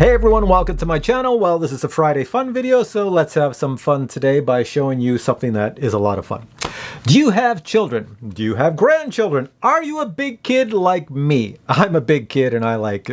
Hey everyone, welcome to my channel. Well, this is a Friday fun video, so let's have some fun today by showing you something that is a lot of fun. Do you have children? Do you have grandchildren? Are you a big kid like me? I'm a big kid and I like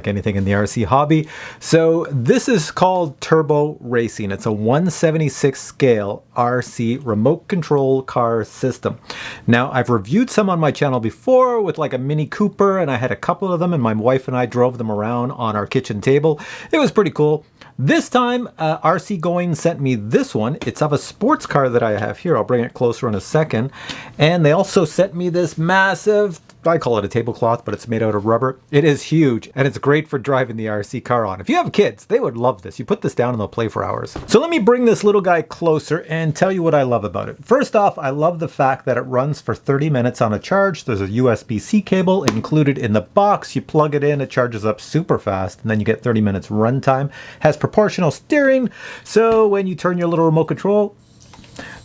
anything in the RC hobby. So this is called Turbo Racing. It's a 1/76 scale RC remote control car system. Now, I've reviewed some on my channel before with like a Mini Cooper, and I had a couple of them and my wife and I drove them around on our kitchen table. It was pretty cool. This time, RC Going sent me this one. It's of a sports car that I have here. I'll bring it closer in a second. And they also sent me this massive, I call it a tablecloth, but it's made out of rubber. It is huge, and it's great for driving the RC car on. If you have kids, they would love this. You put this down and they'll play for hours. So let me bring this little guy closer and tell you what I love about it. First off, I love the fact that it runs for 30 minutes on a charge. There's a USB-C cable included in the box. You plug it in, it charges up super fast, and then you get 30 minutes runtime. Has proportional steering, so when you turn your little remote control,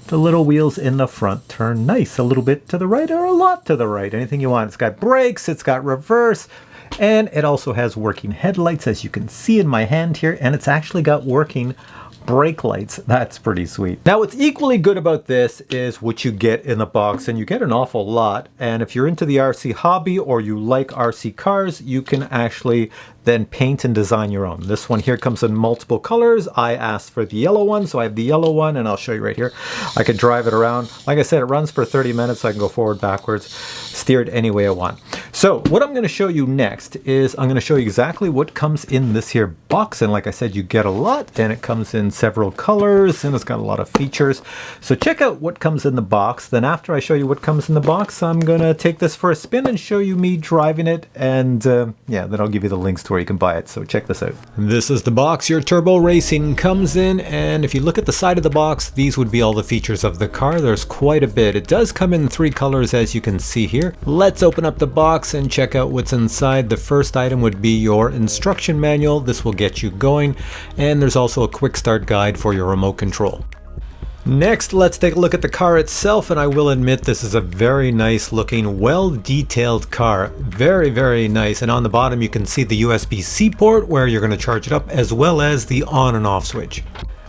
the little wheels in the front turn nice, a little bit to the right or a lot to the right, anything you want. It's got brakes, it's got reverse, and it also has working headlights, as you can see in my hand here, and it's actually got working brake lights. That's pretty sweet. Now, what's equally good about this is what you get in the box, and you get an awful lot. And if you're into the RC hobby or you like RC cars, you can actually then paint and design your own. This one here comes in multiple colors. I asked for the yellow one, so I have the yellow one, and I'll show you right here. I can drive it around. Like I said, it runs for 30 minutes, so I can go forward, backwards, steer it any way I want. So what I'm going to show you next is I'm going to show you exactly what comes in this here box. And like I said, you get a lot, and it comes in several colors, and it's got a lot of features. So check out what comes in the box. Then after I show you what comes in the box, I'm going to take this for a spin and show you me driving it. And yeah, then I'll give you the links to where you can buy it. So check this out. This is the box your Turbo Racing comes in, and if you look at the side of the box, these would be all the features of the car. There's quite a bit. It does come in 3 colors, as you can see here. Let's open up the box and check out what's inside. The first item would be your instruction manual. This will get you going, and there's also a quick start guide for your remote control. Next, let's take a look at the car itself, and I will admit this is a very nice looking, well-detailed car. Very, very nice. And on the bottom you can see the USB-C port where you're going to charge it up, as well as the on and off switch.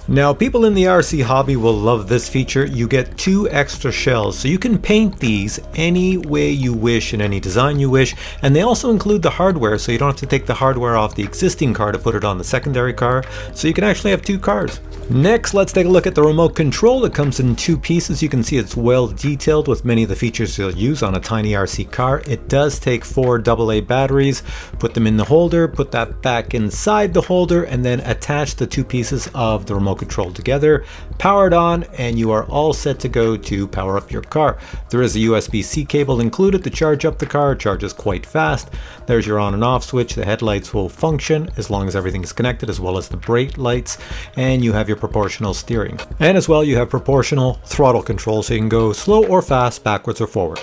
Now, people in the RC hobby will love this feature. You get 2 extra shells, so you can paint these any way you wish in any design you wish. And they also include the hardware, so you don't have to take the hardware off the existing car to put it on the secondary car. So you can actually have 2 cars. Next, let's take a look at the remote control. It comes in 2 pieces. You can see it's well detailed with many of the features you'll use on a tiny RC car. It does take 4 AA batteries. Put them in the holder, put that back inside the holder, and then attach the 2 pieces of the remote control together, power it on, and you are all set to go to power up your car. There is a USB-C cable included to charge up the car. It charges quite fast. There's your on and off switch. The headlights will function as long as everything is connected, as well as the brake lights, and you have your proportional steering. And as well, you have proportional throttle control, so you can go slow or fast, backwards or forward.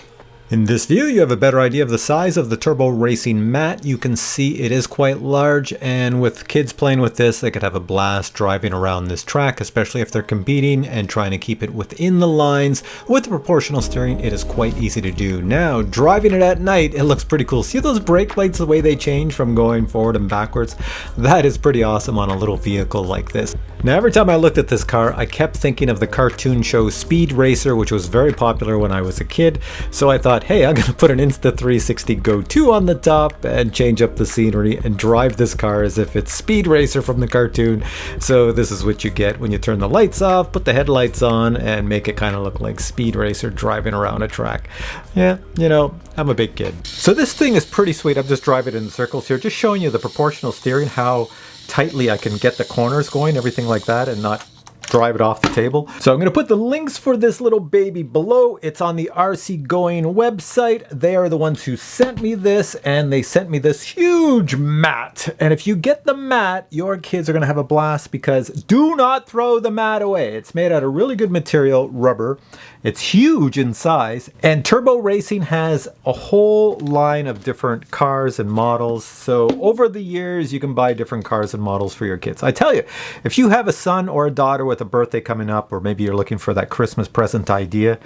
In this view, you have a better idea of the size of the Turbo Racing mat. You can see it is quite large, and with kids playing with this, they could have a blast driving around this track, especially if they're competing and trying to keep it within the lines. With the proportional steering, it is quite easy to do. Now, driving it at night, it looks pretty cool. See those brake lights, the way they change from going forward and backwards? That is pretty awesome on a little vehicle like this. Now, every time I looked at this car, I kept thinking of the cartoon show Speed Racer, which was very popular when I was a kid. So I thought, hey, I'm going to put an Insta360 Go 2 on the top and change up the scenery and drive this car as if it's Speed Racer from the cartoon. So this is what you get when you turn the lights off, put the headlights on, and make it kind of look like Speed Racer driving around a track. Yeah, you know, I'm a big kid. So this thing is pretty sweet. I'm just driving in circles here, just showing you the proportional steering, how tightly I can get the corners going, everything like that, and not drive it off the table. So I'm going to put the links for this little baby below. It's on the RC Going website. They are the ones who sent me this, and they sent me this huge mat. And if you get the mat, your kids are going to have a blast, because do not throw the mat away. It's made out of really good material, rubber. It's huge in size, and Turbo Racing has a whole line of different cars and models. So over the years, you can buy different cars and models for your kids. I tell you, if you have a son or a daughter with with a birthday coming up, or maybe you're looking for that Christmas present idea,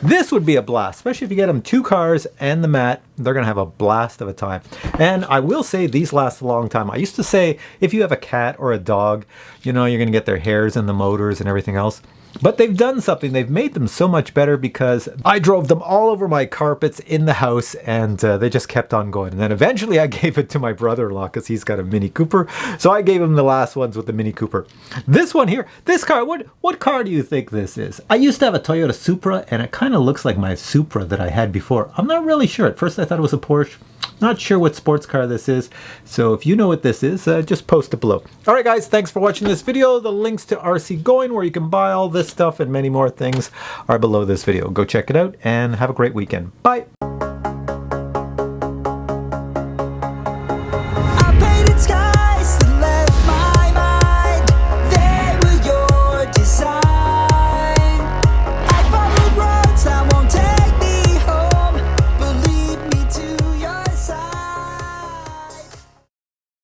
this would be a blast, especially if you get them 2 cars and the mat. They're going to have a blast of a time. And I will say these last a long time. I used to say if you have a cat or a dog, you know, you're going to get their hairs in the motors and everything else. But they've done something. They've made them so much better because I drove them all over my carpets in the house, and they just kept on going. And then eventually I gave it to my brother-in-law because he's got a Mini Cooper. So I gave him the last ones with the Mini Cooper. This one here, this car, what car do you think this is? I used to have a Toyota Supra, and it kind of looks like my Supra that I had before. I'm not really sure. At first I thought it was a Porsche. Not sure what sports car this is. So if you know what this is, just post it below. All right, guys, thanks for watching this video. The links to RC Going, where you can buy all this stuff and many more things, are below this video. Go check it out and have a great weekend. Bye.